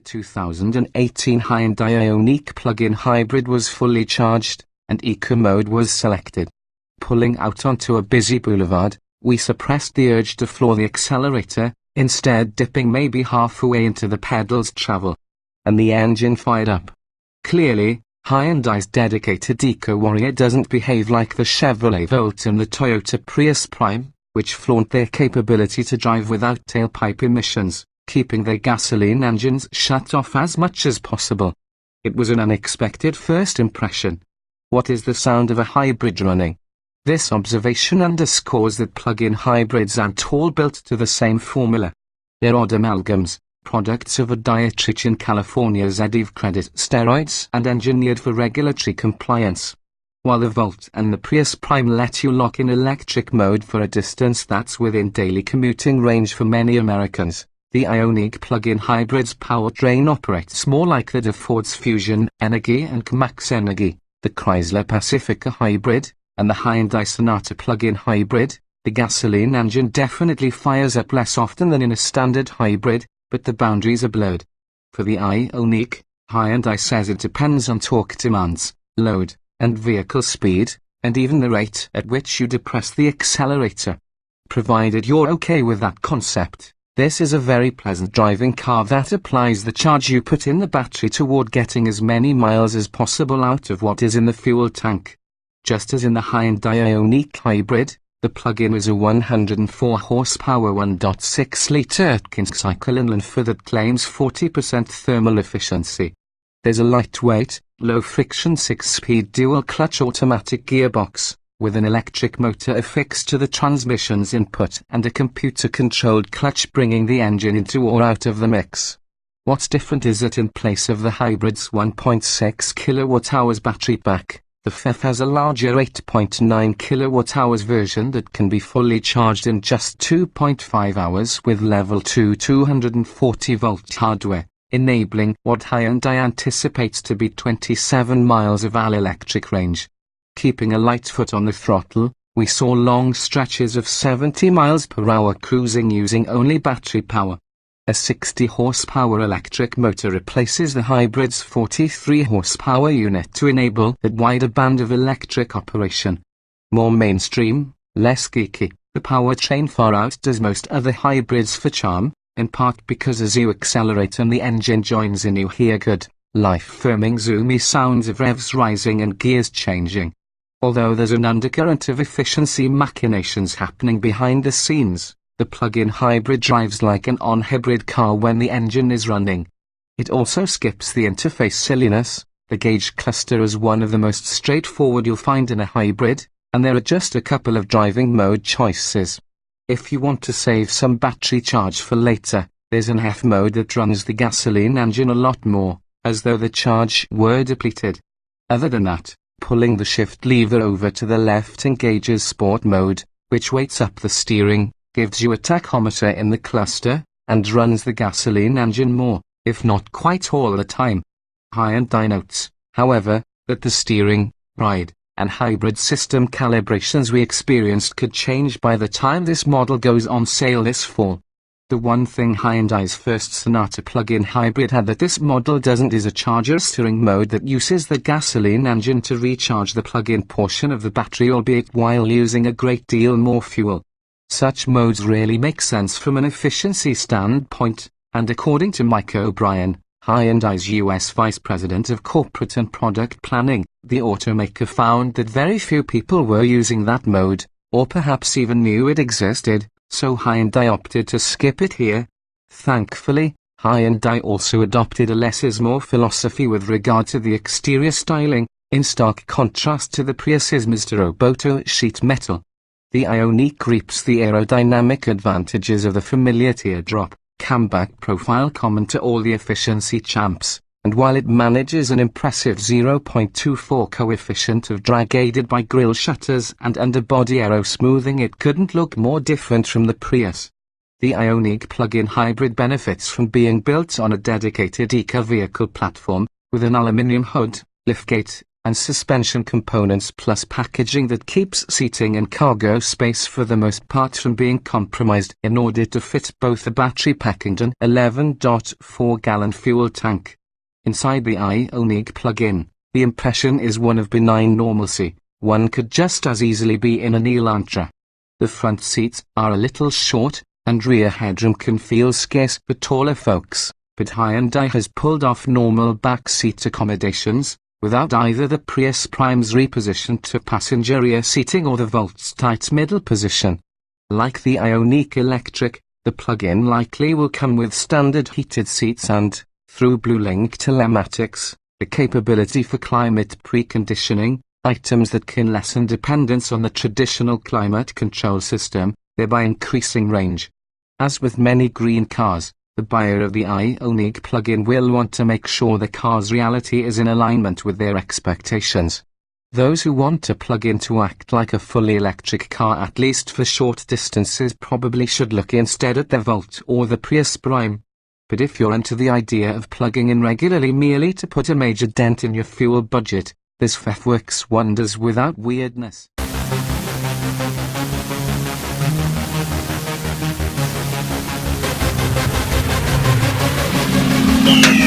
2018 Hyundai Ioniq plug-in hybrid was fully charged, and eco mode was selected. Pulling out onto a busy boulevard, we suppressed the urge to floor the accelerator, instead dipping maybe halfway into the pedal's travel. And the engine fired up. Clearly, Hyundai's dedicated eco-warrior doesn't behave like the Chevrolet Volt and the Toyota Prius Prime, which flaunt their capability to drive without tailpipe emissions, keeping their gasoline engines shut off as much as possible. It was an unexpected first impression. What is the sound of a hybrid running? This observation underscores that plug-in hybrids aren't all built to the same formula. They're odd amalgams, products of a diet rich in California's EDIV credit steroids and engineered for regulatory compliance. While the Volt and the Prius Prime let you lock in electric mode for a distance that's within daily commuting range for many Americans, the Ioniq plug-in hybrid's powertrain operates more like that of Ford's Fusion Energy and Max Energy, the Chrysler Pacifica hybrid, and the Hyundai Sonata plug-in hybrid. The gasoline engine definitely fires up less often than in a standard hybrid, but the boundaries are blurred. For the Ioniq, Hyundai says it depends on torque demands, load, and vehicle speed, and even the rate at which you depress the accelerator. Provided you're okay with that concept, this is a very pleasant driving car that applies the charge you put in the battery toward getting as many miles as possible out of what is in the fuel tank. Just as in the Hyundai Ioniq hybrid, the plug-in is a 104 horsepower 1.6-litre Atkins cycle inline four that claims 40% thermal efficiency. There's a lightweight, low-friction 6-speed dual-clutch automatic gearbox, with an electric motor affixed to the transmission's input and a computer-controlled clutch bringing the engine into or out of the mix. What's different is that in place of the hybrid's 1.6 kWh battery pack, the FEF has a larger 8.9 kWh version that can be fully charged in just 2.5 hours with level 2 240-volt hardware, enabling what Hyundai anticipates to be 27 miles of all-electric range. Keeping a light foot on the throttle, we saw long stretches of 70 miles per hour cruising using only battery power. A 60-horsepower electric motor replaces the hybrid's 43-horsepower unit to enable that wider band of electric operation. More mainstream, less geeky, the powertrain far outdoes most other hybrids for charm, in part because as you accelerate and the engine joins in you hear good, life-affirming zoomy sounds of revs rising and gears changing. Although there's an undercurrent of efficiency machinations happening behind the scenes, the plug-in hybrid drives like an on-hybrid car when the engine is running. It also skips the interface silliness. The gauge cluster is one of the most straightforward you'll find in a hybrid, and there are just a couple of driving mode choices. If you want to save some battery charge for later, there's an F mode that runs the gasoline engine a lot more, as though the charge were depleted. Other than that, pulling the shift lever over to the left engages sport mode, which weights up the steering, gives you a tachometer in the cluster, and runs the gasoline engine more, if not quite all the time. Hyundai notes, however, that the steering, ride, and hybrid system calibrations we experienced could change by the time this model goes on sale this fall. The one thing Hyundai's first Sonata plug-in hybrid had that this model doesn't is a charger steering mode that uses the gasoline engine to recharge the plug-in portion of the battery, albeit while using a great deal more fuel. Such modes rarely make sense from an efficiency standpoint, and according to Mike O'Brien, Hyundai's US Vice President of Corporate and Product Planning, the automaker found that very few people were using that mode, or perhaps even knew it existed, so Hyundai opted to skip it here. Thankfully, Hyundai also adopted a less is more philosophy with regard to the exterior styling, in stark contrast to the Prius's Mr. Roboto sheet metal. The Ioniq reaps the aerodynamic advantages of the familiar teardrop, camback profile common to all the efficiency champs, and while it manages an impressive 0.24 coefficient of drag aided by grille shutters and underbody aero smoothing, it couldn't look more different from the Prius. The Ioniq plug-in hybrid benefits from being built on a dedicated eco-vehicle platform, with an aluminium hood, liftgate, and suspension components plus packaging that keeps seating and cargo space for the most part from being compromised in order to fit both a battery pack and an 11.4-gallon fuel tank. Inside the Ioniq plug-in, the impression is one of benign normalcy. One could just as easily be in an Elantra. The front seats are a little short, and rear headroom can feel scarce for taller folks, but Hyundai has pulled off normal back seat accommodations, without either the Prius Prime's reposition to passenger rear seating or the Volt's tight middle position. Like the Ioniq Electric, the plug-in likely will come with standard heated seats and, through BlueLink telematics, the capability for climate preconditioning, items that can lessen dependence on the traditional climate control system, thereby increasing range. As with many green cars, the buyer of the Ioniq plug-in will want to make sure the car's reality is in alignment with their expectations. Those who want a plug-in to act like a fully electric car at least for short distances probably should look instead at the Volt or the Prius Prime. But if you're into the idea of plugging in regularly merely to put a major dent in your fuel budget, this FF works wonders without weirdness. Yeah.